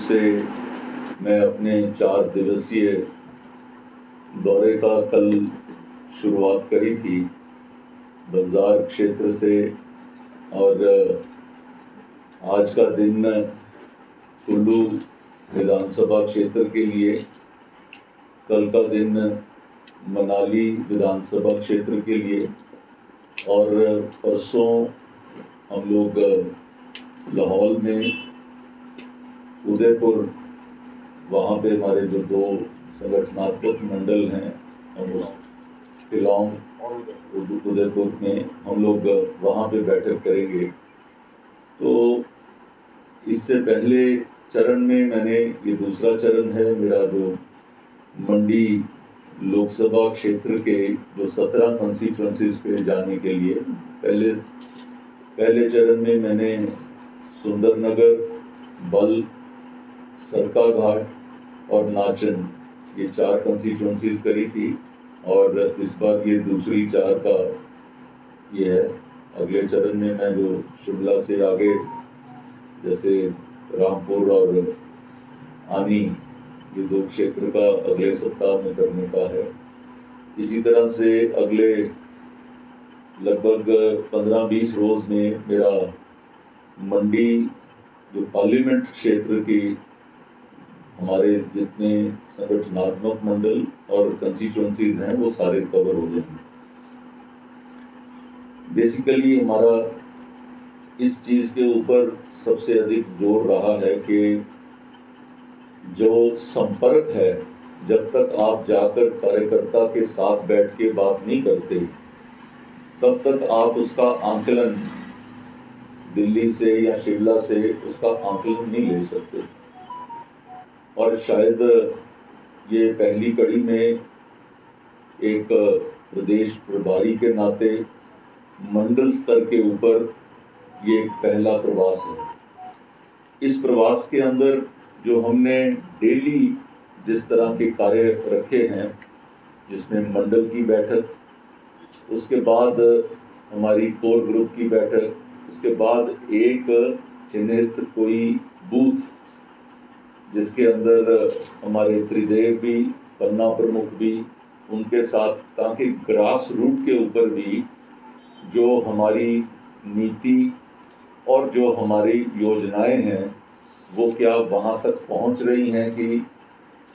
से मैं अपने 4 दिवसीय दौरे का कल शुरुआत करी थी बंजार क्षेत्र से, और आज का दिन कुल्लू विधानसभा क्षेत्र के लिए, कल का दिन मनाली विधानसभा क्षेत्र के लिए, और परसों हम लोग लाहौल में उदयपुर, वहाँ पे हमारे जो 2 संगठनात्मक मंडल हैं, हम शिलांग और उदयपुर में हम लोग वहाँ पे बैठक करेंगे। तो इससे पहले चरण में मैंने, ये दूसरा चरण है मेरा, जो मंडी लोकसभा क्षेत्र के जो 17 कंस्टिट्यूएंसीज पे जाने के लिए, पहले चरण में मैंने सुंदरनगर, बल, सरकाघाट और नाचन, ये 4 कंस्टिट्यूएंसीज करी थी, और इस बार ये दूसरी 4 का ये है। अगले चरण में मैं जो शिमला से आगे, जैसे रामपुर और आनी, ये 2 क्षेत्र का अगले सप्ताह में करने का है। इसी तरह से अगले लगभग 15-20 रोज में मेरा मंडी जो पार्लियामेंट क्षेत्र की हमारे जितने संगठनात्मक मंडल और कंस्टिट्यूएंसीज हैं वो सारे कवर हो जाएंगे। बेसिकली हमारा इस चीज के ऊपर सबसे अधिक जोर रहा है कि जो संपर्क है, जब तक आप जाकर कार्यकर्ता के साथ बैठ के बात नहीं करते, तब तक आप उसका आंकलन दिल्ली से या शिमला से उसका आंकलन नहीं ले सकते। और शायद ये पहली कड़ी में एक प्रदेश प्रभारी के नाते मंडल स्तर के ऊपर ये एक पहला प्रवास है। इस प्रवास के अंदर जो हमने डेली जिस तरह के कार्य रखे हैं, जिसमें मंडल की बैठक, उसके बाद हमारी कोर ग्रुप की बैठक, उसके बाद एक चिन्हित कोई बूथ जिसके अंदर हमारे त्रिदेव भी, पन्ना प्रमुख भी, उनके साथ, ताकि ग्रास रूट के ऊपर भी जो हमारी नीति और जो हमारी योजनाएं हैं वो क्या वहाँ तक पहुँच रही हैं कि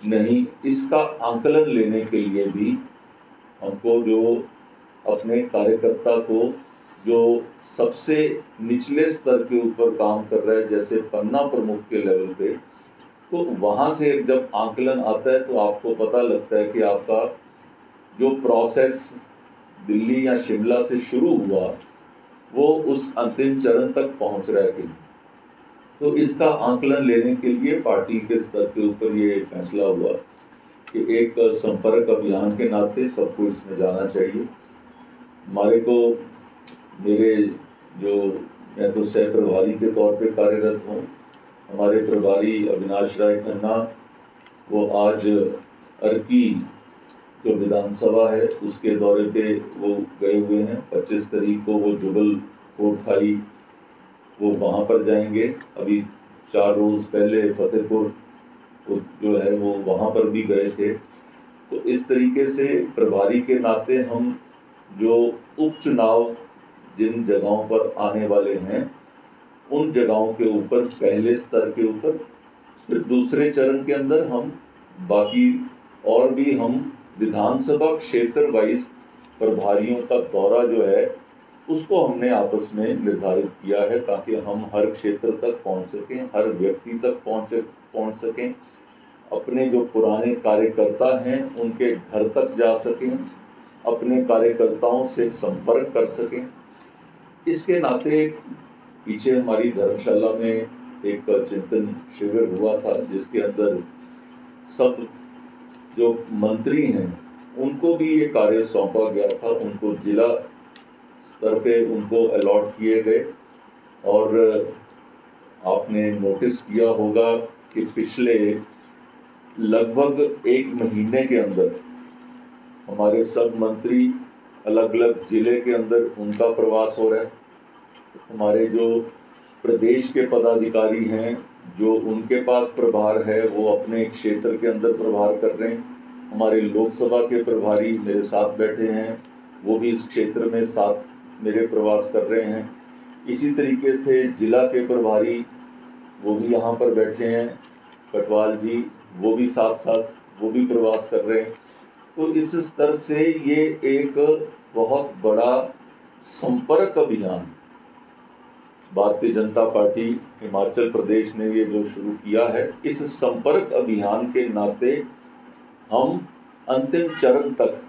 नहीं, इसका आंकलन लेने के लिए भी हमको जो अपने कार्यकर्ता को जो सबसे निचले स्तर के ऊपर काम कर रहा है, जैसे पन्ना प्रमुख के लेवल पे, तो वहाँ से जब आंकलन आता है तो आपको पता लगता है कि आपका जो प्रोसेस दिल्ली या शिमला से शुरू हुआ वो उस अंतिम चरण तक पहुँच रहा है कि नहीं। तो इसका आंकलन लेने के लिए पार्टी के स्तर के ऊपर ये फैसला हुआ कि एक संपर्क अभियान के नाते सबको इसमें जाना चाहिए। हमारे को, मेरे जो, मैं तो सह प्रभारी के तौर पे कार्यरत हूँ, हमारे प्रभारी अविनाश राय खन्ना वो आज अर्की जो विधानसभा है उसके दौरे पे वो गए हुए हैं। 25 तारीख को वो जुगल कोटखाई वो वहाँ पर जाएंगे। अभी 4 रोज पहले फतेहपुर जो है वो वहाँ पर भी गए थे। तो इस तरीके से प्रभारी के नाते हम जो उपचुनाव जिन जगहों पर आने वाले हैं उन जगहों के ऊपर पहले स्तर के ऊपर, फिर दूसरे चरण के अंदर हम बाकी और भी हम विधानसभा क्षेत्र वाइज प्रभारियों का दौरा जो है उसको हमने आपस में निर्धारित किया है, ताकि हम हर क्षेत्र तक पहुंच सकें, हर व्यक्ति तक पहुंच सकें, अपने जो पुराने कार्यकर्ता हैं उनके घर तक जा सकें, अपने कार्यकर्ताओं से संपर्क कर सकें। इसके नाते पीछे हमारी धर्मशाला में एक चिंतन शिविर हुआ था, जिसके अंदर सब जो मंत्री हैं उनको भी ये कार्य सौंपा गया था। उनको जिला स्तर पे उनको अलॉट किए गए, और आपने नोटिस किया होगा कि पिछले लगभग 1 महीने के अंदर हमारे सब मंत्री अलग अलग जिले के अंदर उनका प्रवास हो रहा है। हमारे जो प्रदेश के पदाधिकारी हैं जो उनके पास प्रभार है वो अपने क्षेत्र के अंदर प्रभार कर रहे हैं। हमारे लोकसभा के प्रभारी मेरे साथ बैठे हैं, वो भी इस क्षेत्र में साथ मेरे प्रवास कर रहे हैं। इसी तरीके से जिला के प्रभारी वो भी यहाँ पर बैठे हैं, कटवाल जी, वो भी साथ साथ वो भी प्रवास कर रहे हैं। तो इस स्तर से ये एक बहुत बड़ा संपर्क अभियान भारतीय जनता पार्टी हिमाचल प्रदेश ने ये जो शुरू किया है, इस संपर्क अभियान के नाते हम अंतिम चरण तक,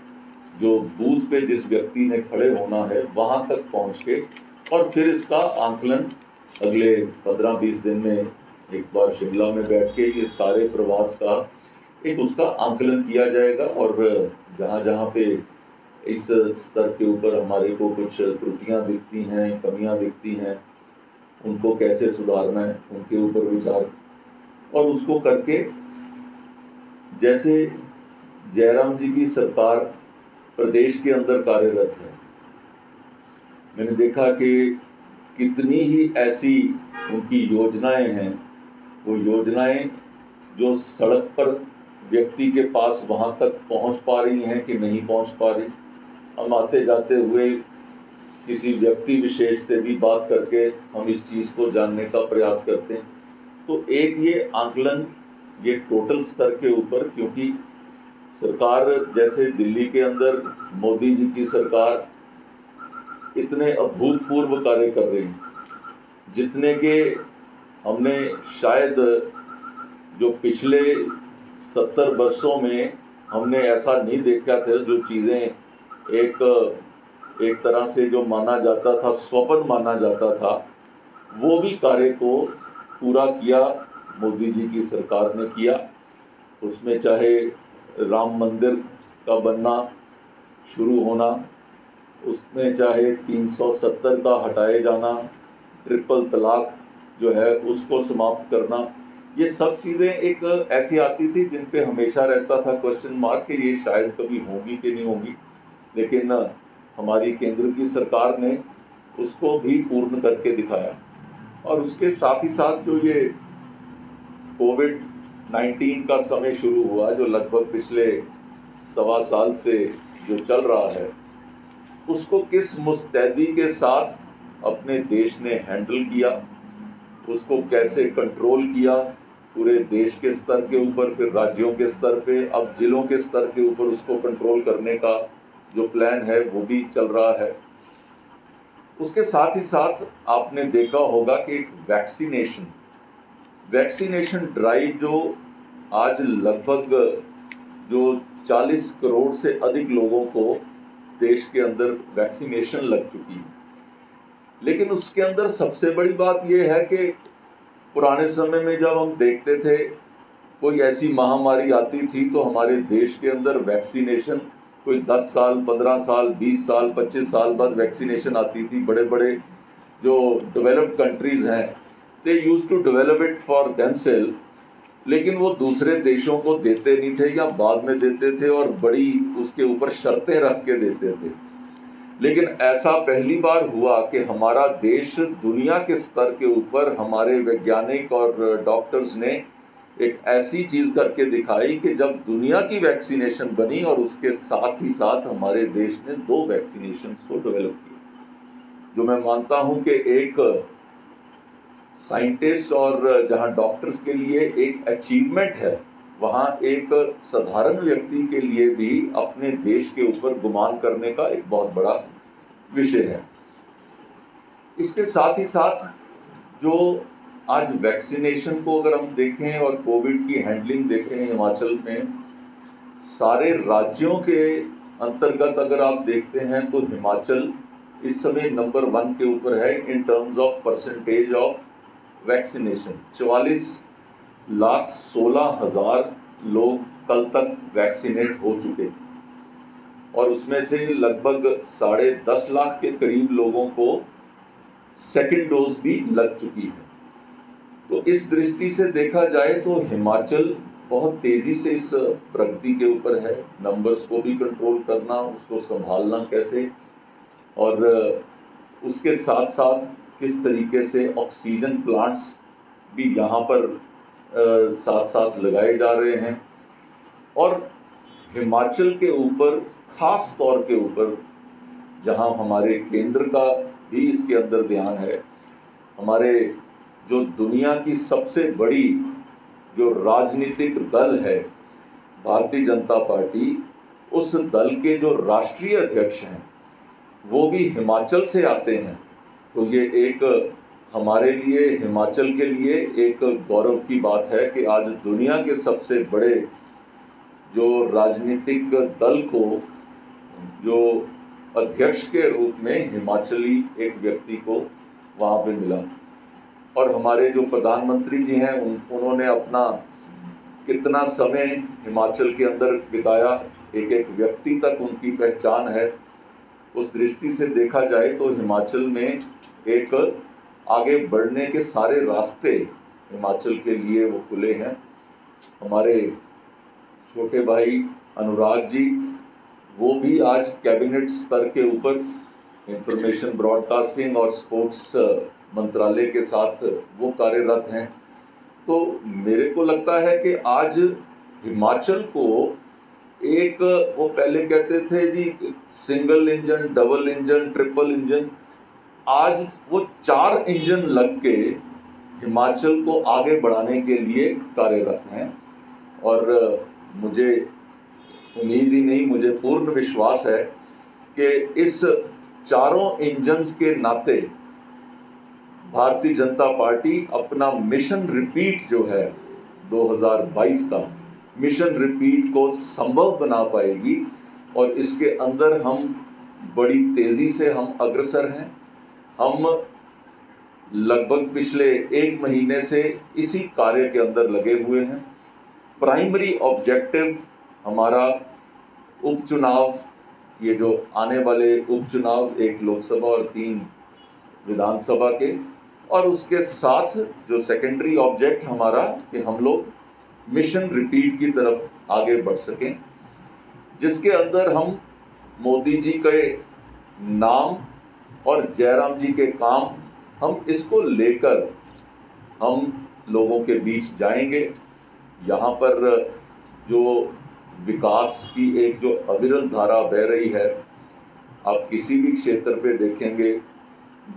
जो बूथ पे जिस व्यक्ति ने खड़े होना है वहां तक पहुंच के, और फिर इसका आंकलन अगले 15-20 दिन में एक बार शिमला में बैठ के ये सारे प्रवास का एक उसका आंकलन किया जाएगा। और जहां जहां पे इस स्तर के ऊपर हमारे को कुछ त्रुटियां दिखती हैं, कमियां दिखती हैं, उनको कैसे सुधारना है, उनके ऊपर विचार, और उसको करके जैसे जयराम जी की सरकार प्रदेश के अंदर कार्यरत है, मैंने देखा कि कितनी ही ऐसी उनकी योजनाएं हैं, वो योजनाएं जो सड़क पर व्यक्ति के पास वहां तक पहुंच पा रही हैं कि नहीं पहुंच पा रही। हम आते जाते हुए किसी व्यक्ति विशेष से भी बात करके हम इस चीज़ को जानने का प्रयास करते हैं। तो एक ये आंकलन, ये टोटल स्तर के ऊपर, क्योंकि सरकार जैसे दिल्ली के अंदर मोदी जी की सरकार इतने अभूतपूर्व कार्य कर रही है, जितने के हमने शायद जो पिछले 70 वर्षों में हमने ऐसा नहीं देखा था। जो चीज़ें एक तरह से जो माना जाता था, स्वप्न माना जाता था, वो भी कार्य को पूरा किया मोदी जी की सरकार ने किया। उसमें चाहे राम मंदिर का बनना शुरू होना, उसमें चाहे 370 का हटाए जाना, ट्रिपल तलाक जो है उसको समाप्त करना, ये सब चीज़ें एक ऐसी आती थी जिन पे हमेशा रहता था क्वेश्चन मार्क कि ये शायद कभी होगी कि नहीं होगी। लेकिन हमारी केंद्र की सरकार ने उसको भी पूर्ण करके दिखाया। और उसके साथ ही साथ जो ये कोविड-19 का समय शुरू हुआ, जो लगभग पिछले 1.25 साल से जो चल रहा है, उसको किस मुस्तैदी के साथ अपने देश ने हैंडल किया, उसको कैसे कंट्रोल किया पूरे देश के स्तर के ऊपर, फिर राज्यों के स्तर पे, अब जिलों के स्तर के ऊपर उसको कंट्रोल करने का जो प्लान है वो भी चल रहा है। उसके साथ ही साथ आपने देखा होगा कि एक वैक्सीनेशन ड्राइव जो आज लगभग जो 40 करोड़ से अधिक लोगों को देश के अंदर वैक्सीनेशन लग चुकी है। लेकिन उसके अंदर सबसे बड़ी बात यह है कि पुराने समय में जब हम देखते थे कोई ऐसी महामारी आती थी तो हमारे देश के अंदर वैक्सीनेशन कोई 10 साल, 15 साल, 20 साल, 25 साल बाद वैक्सीनेशन आती थी। बड़े बड़े जो डेवलप्ड कंट्रीज हैं, they used to develop it for themselves, लेकिन वो दूसरे देशों को देते नहीं थे या बाद में देते थे और बड़ी उसके ऊपर शर्तें रख के देते थे। लेकिन ऐसा पहली बार हुआ कि हमारा देश दुनिया के स्तर के ऊपर हमारे वैज्ञानिक और डॉक्टर्स ने एक ऐसी चीज़ करके दिखाई कि जब दुनिया की वैक्सीनेशन बनी और उसके साथ ही साथ हमारे देश ने 2 वैक्सीनेशंस को डेवलप किया, जो मैं मानता हूं कि एक साइंटिस्ट और जहां डॉक्टर्स के लिए एक अचीवमेंट है, वहां एक साधारण व्यक्ति के लिए भी अपने देश के ऊपर गुमान करने का एक बहुत बड़ा विषय है। इसके साथ ही साथ जो आज वैक्सीनेशन को अगर हम देखें और कोविड की हैंडलिंग देखें हिमाचल में, सारे राज्यों के अंतर्गत अगर आप देखते हैं तो हिमाचल इस समय नंबर 1 के ऊपर है in terms of percentage of vaccination. 44,16,000 लोग कल तक वैक्सीनेट हो चुके थे और उसमें से लगभग 10.5 लाख के करीब लोगों को सेकेंड डोज भी लग चुकी है। तो इस दृष्टि से देखा जाए तो हिमाचल बहुत तेजी से इस प्रगति के ऊपर है। नंबर्स को भी कंट्रोल करना, उसको संभालना कैसे, और उसके साथ साथ किस तरीके से ऑक्सीजन प्लांट्स भी यहाँ पर साथ साथ लगाए जा रहे हैं। और हिमाचल के ऊपर खास तौर के ऊपर जहाँ हमारे केंद्र का भी इसके अंदर ध्यान है, हमारे जो दुनिया की सबसे बड़ी जो राजनीतिक दल है भारतीय जनता पार्टी, उस दल के जो राष्ट्रीय अध्यक्ष हैं वो भी हिमाचल से आते हैं। तो ये एक हमारे लिए, हिमाचल के लिए एक गौरव की बात है कि आज दुनिया के सबसे बड़े जो राजनीतिक दल को जो अध्यक्ष के रूप में हिमाचली एक व्यक्ति को वहाँ पे मिला। और हमारे जो प्रधानमंत्री जी हैं उन्होंने अपना कितना समय हिमाचल के अंदर बिताया, एक एक व्यक्ति तक उनकी पहचान है। उस दृष्टि से देखा जाए तो हिमाचल में एक आगे बढ़ने के सारे रास्ते हिमाचल के लिए वो खुले हैं। हमारे छोटे भाई अनुराग जी, वो भी आज कैबिनेट स्तर के ऊपर इंफॉर्मेशन ब्रॉडकास्टिंग और स्पोर्ट्स मंत्रालय के साथ वो कार्यरत हैं। तो मेरे को लगता है कि आज हिमाचल को एक, वो पहले कहते थे जी single engine, double engine, triple engine, आज वो 4 इंजन लग के हिमाचल को आगे बढ़ाने के लिए कार्यरत हैं। और मुझे उम्मीद ही नहीं, मुझे पूर्ण विश्वास है कि इस चारों इंजन्स के नाते भारतीय जनता पार्टी अपना मिशन रिपीट जो है 2022 का मिशन रिपीट को संभव बना पाएगी। और इसके अंदर हम बड़ी तेजी से हम अग्रसर हैं। हम लगभग पिछले 1 महीने से इसी कार्य के अंदर लगे हुए हैं। प्राइमरी ऑब्जेक्टिव हमारा उपचुनाव, ये जो आने वाले उपचुनाव, 1 लोकसभा और 3 विधानसभा के, और उसके साथ जो सेकेंडरी ऑब्जेक्ट हमारा कि हम लोग मिशन रिपीट की तरफ आगे बढ़ सकें, जिसके अंदर हम मोदी जी के नाम और जयराम जी के काम, हम इसको लेकर हम लोगों के बीच जाएंगे। यहाँ पर जो विकास की एक जो अविरल धारा बह रही है, आप किसी भी क्षेत्र पे देखेंगे,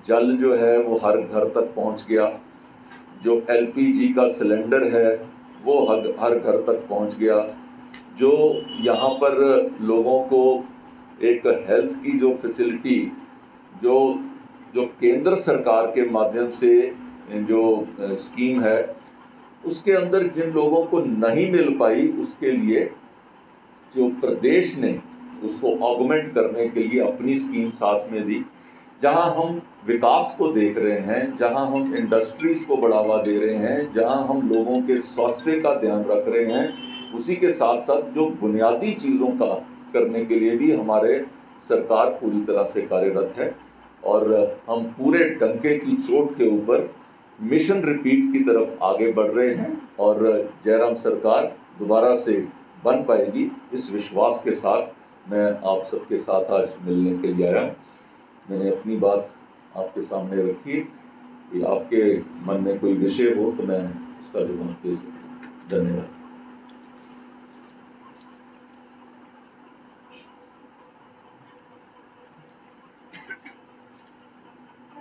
जल जो है वो हर घर तक पहुंच गया, जो एलपीजी का सिलेंडर है वो हर घर तक पहुंच गया, जो यहाँ पर लोगों को एक हेल्थ की जो फैसिलिटी जो केंद्र सरकार के माध्यम से जो स्कीम है, उसके अंदर जिन लोगों को नहीं मिल पाई, उसके लिए जो प्रदेश ने उसको ऑगमेंट करने के लिए अपनी स्कीम साथ में दी। जहां हम विकास को देख रहे हैं, जहां हम इंडस्ट्रीज को बढ़ावा दे रहे हैं, जहां हम लोगों के स्वास्थ्य का ध्यान रख रहे हैं, उसी के साथ साथ जो बुनियादी चीज़ों का करने के लिए भी हमारे सरकार पूरी तरह से कार्यरत है। और हम पूरे डंके की चोट के ऊपर मिशन रिपीट की तरफ आगे बढ़ रहे हैं और जयराम सरकार दोबारा से बन पाएगी, इस विश्वास के साथ मैं आप सबके साथ आज मिलने के लिए आया। मैंने अपनी बात आपके सामने रखी कि आपके मन में कोई विषय हो तो मैं उसका जवाब दे सकूं। धन्यवाद।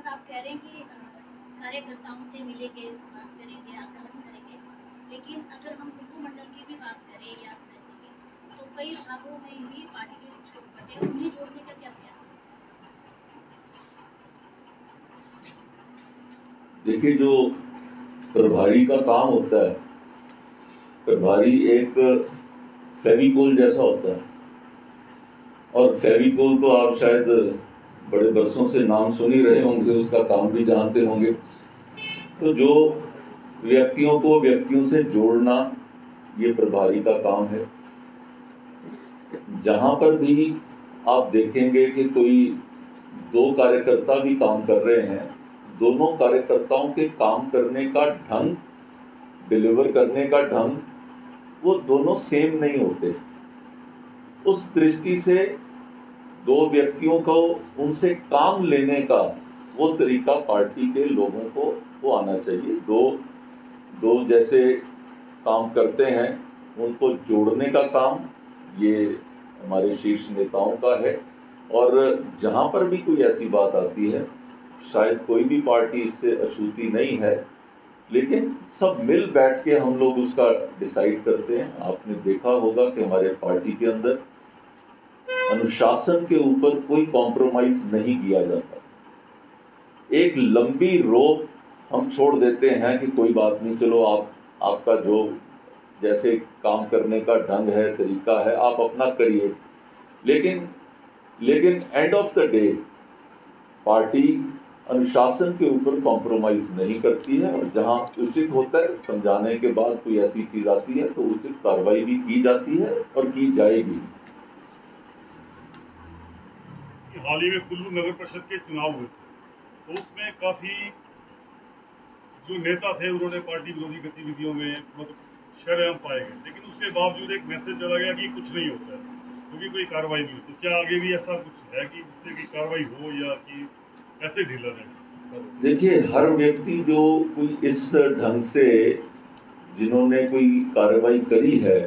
आप कह रहे हैं कि कार्यकर्ताओं से मिलेंगे, बात करेंगे, आंदोलन करेंगे, लेकिन अगर हम कुटुंब मंडल की भी बात करें या तो कई भागों में ही पार्टी के कुछ लोग बटे, उन्हें जोड़ने का क्या प्रयास? देखिए, जो प्रभारी का काम होता है, प्रभारी एक फेविकोल जैसा होता है, और फेविकोल तो आप शायद बड़े बरसों से नाम सुन ही रहे होंगे, उसका काम भी जानते होंगे। तो जो व्यक्तियों को व्यक्तियों से जोड़ना, ये प्रभारी का काम है। जहां पर भी आप देखेंगे कि कोई 2 कार्यकर्ता भी काम कर रहे हैं, दोनों कार्यकर्ताओं के काम करने का ढंग, डिलीवर करने का ढंग, वो दोनों सेम नहीं होते। उस दृष्टि से 2 व्यक्तियों को उनसे काम लेने का वो तरीका पार्टी के लोगों को वो आना चाहिए। 2 दो जैसे काम करते हैं उनको जोड़ने का काम ये हमारे शीर्ष नेताओं का है। और जहाँ पर भी कोई ऐसी बात आती है, शायद कोई भी पार्टी इससे अछूती नहीं है, लेकिन सब मिल बैठ के हम लोग उसका डिसाइड करते हैं। आपने देखा होगा कि हमारे पार्टी के अंदर अनुशासन के ऊपर कोई कॉम्प्रोमाइज नहीं किया जाता। एक लंबी रोप हम छोड़ देते हैं कि कोई बात नहीं, चलो आपका जो जैसे काम करने का ढंग है, तरीका है, आप अपना करिए। लेकिन end of the day party अनुशासन के ऊपर कॉम्प्रोमाइज नहीं करती है, और जहां उचित होता है समझाने के बाद कोई ऐसी चीज आती है तो उचित कार्रवाई भी की जाती है और की जाएगी। हाल ही में कुल्लू नगर परिषद के चुनाव हुए तो उसमें काफी जो नेता थे उन्होंने पार्टी विरोधी गतिविधियों में मतलब शरेआम पाए गए, लेकिन उसके बावजूद एक मैसेज चला गया कि कुछ नहीं होता है क्योंकि कोई कार्रवाई नहीं होती। क्या आगे भी ऐसा कुछ है कि जिससे कि कार्रवाई हो या कि ऐसे ढीला रहे? देखिए, हर व्यक्ति जो कोई इस ढंग से जिन्होंने कोई कार्रवाई करी है,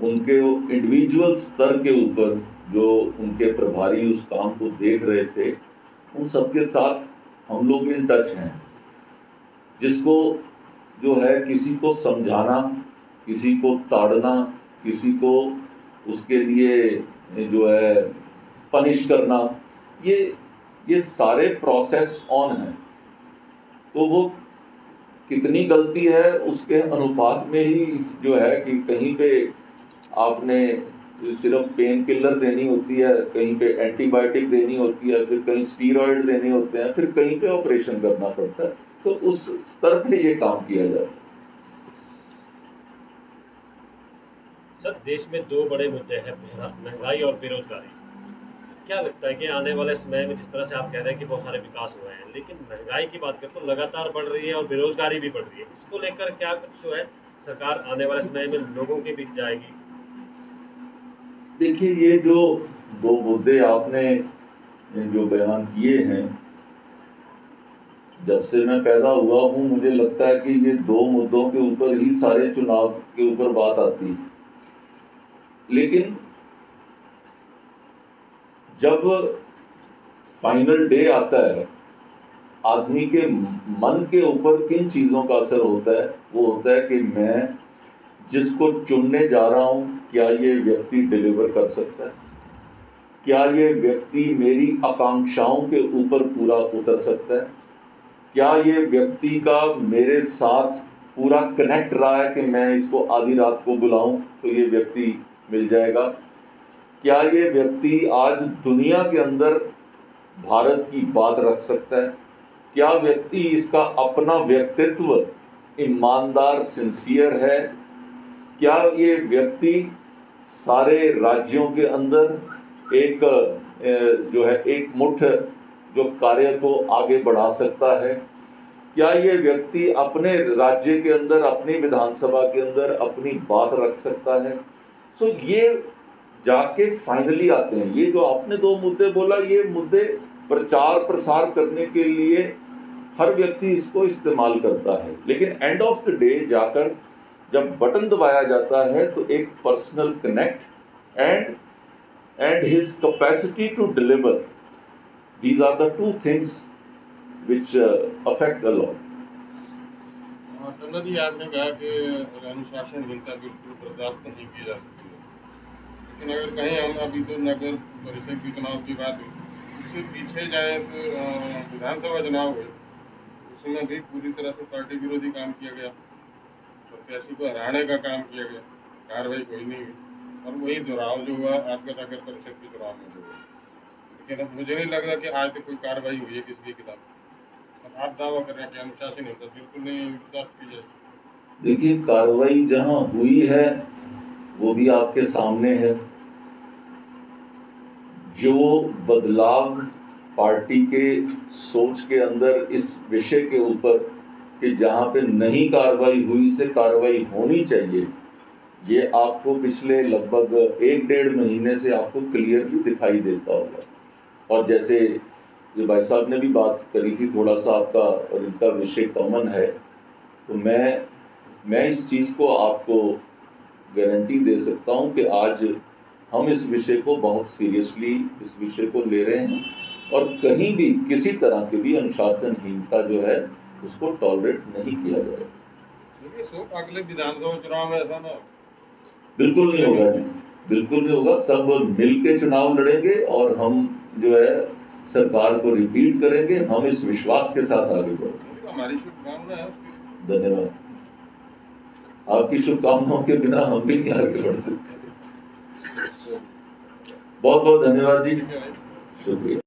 उनके इंडिविजुअल स्तर के ऊपर जो उनके प्रभारी उस काम को देख रहे थे, उन सबके साथ हम लोग इन टच हैं। जिसको जो है किसी को समझाना, किसी को ताड़ना, किसी को उसके लिए जो है पनिश करना, ये सारे प्रोसेस ऑन हैं। तो वो कितनी गलती है उसके अनुपात में ही जो है कि कहीं पे आपने सिर्फ पेन किलर देनी होती है, कहीं पे एंटीबायोटिक देनी होती है, फिर कहीं स्टीरॉयड देने होते हैं, फिर कहीं पे ऑपरेशन करना पड़ता है। तो उस स्तर पे ये काम किया जाता है। सर, देश में दो बड़े मुद्दे हैं, महंगाई और बेरोजगारी। क्या लगता है कि आने वाले समय में जिस तरह से आप कह रहे हैं कि बहुत सारे विकास हुए हैं, लेकिन महंगाई की बात करें तो लगातार बढ़ रही है और बेरोजगारी भी बढ़ रही है। इसको लेकर क्या कुछ जो है सरकार आने वाले समय में लोगों के बीच जाएगी? देखिए, ये जो दो मुद्दे आपने जो बयान किए हैं, जब से मैं पैदा हुआ हूं मुझे लगता है कि ये दो मुद्दों के ऊपर ही सारे चुनाव के ऊपर बात आती है। लेकिन जब फाइनल डे आता है, आदमी के मन के ऊपर किन चीजों का असर होता है? वो होता है कि मैं जिसको चुनने जा रहा हूं, क्या ये व्यक्ति डिलीवर कर सकता है? क्या ये व्यक्ति मेरी आकांक्षाओं के ऊपर पूरा उतर सकता है? क्या ये व्यक्ति का मेरे साथ पूरा कनेक्ट रहा है कि मैं इसको आधी रात को बुलाऊं तो ये व्यक्ति मिल जाएगा? क्या ये व्यक्ति आज दुनिया के अंदर भारत की बात रख सकता है? क्या व्यक्ति इसका अपना व्यक्तित्व ईमानदार, सिंसियर है? क्या ये व्यक्ति सारे राज्यों के अंदर एक जो है एक मुठ जो कार्य को आगे बढ़ा सकता है? क्या ये व्यक्ति अपने राज्य के अंदर, अपनी विधानसभा के अंदर अपनी बात रख सकता है? सो ये जाके फाइनली आते हैं। ये जो आपने दो मुद्दे बोला, ये मुद्दे प्रचार प्रसार करने के लिए हर व्यक्ति इसको इस्तेमाल करता है, लेकिन एंड ऑफ द डे जाकर जब बटन दबाया जाता है तो एक personal connect and his capacity to deliver, these are the two things which affect a lot. Tandon ji, आपने कहा कि अनुशासनहीनता बिल्कुल बर्दाश्त नहीं की जा सकती है, लेकिन अगर कहीं हम अभी तो नगर परिषद के चुनाव की बात हुई, उससे पीछे जाए तो विधानसभा चुनाव हुए, उसमें भी पूरी तरह से पार्टी विरोधी काम किया गया, प्रत्याशी को हराने का काम किया गया, कार्रवाई कोई नहीं हुई। और वही दोहराव जो हुआ आपके नगर परिषद के चुनाव में हुआ, लेकिन अब मुझे नहीं लग रहा कि आज तक कोई कार्रवाई हुई है किसी के खिलाफ। आप दावा कर रहे हैं कि अनुशासन होता बिल्कुल नहीं बर्दाश्त की जाए। देखिए, कार्रवाई जहां हुई है वो भी आपके सामने है। जो बदलाव पार्टी के सोच के अंदर इस विषय के ऊपर कि जहां पे नहीं कार्रवाई हुई से कार्रवाई होनी चाहिए, ये आपको पिछले लगभग 1-1.5 महीने से आपको क्लियरली दिखाई देता होगा। और जैसे ये भाई साहब ने भी बात करी थी, थोड़ा सा आपका और इनका विषय कॉमन है तो मैं इस चीज़ को आपको गारंटी दे सकता हूं कि आज हम इस विषय को बहुत सीरियसली इस विषय को ले रहे हैं और कहीं भी किसी तरह की भी अनुशासनहीनता जो है उसको टॉलरेट नहीं किया जाएगा। देखिए शोक अगले विधानसभा चुनाव में ऐसा ना हो। बिल्कुल नहीं होगा जी, बिल्कुल नहीं होगा। सब मिल के चुनाव लड़ेंगे और हम जो है सरकार को रिपीट करेंगे। हम इस विश्वास के साथ आगे बढ़ेंगे। हमारी शुभकामना है। धन्यवाद। आपकी शुभकामनाओं के बिना हम भी नहीं आगे बढ़ सकते। बहुत बहुत धन्यवाद जी, शुक्रिया।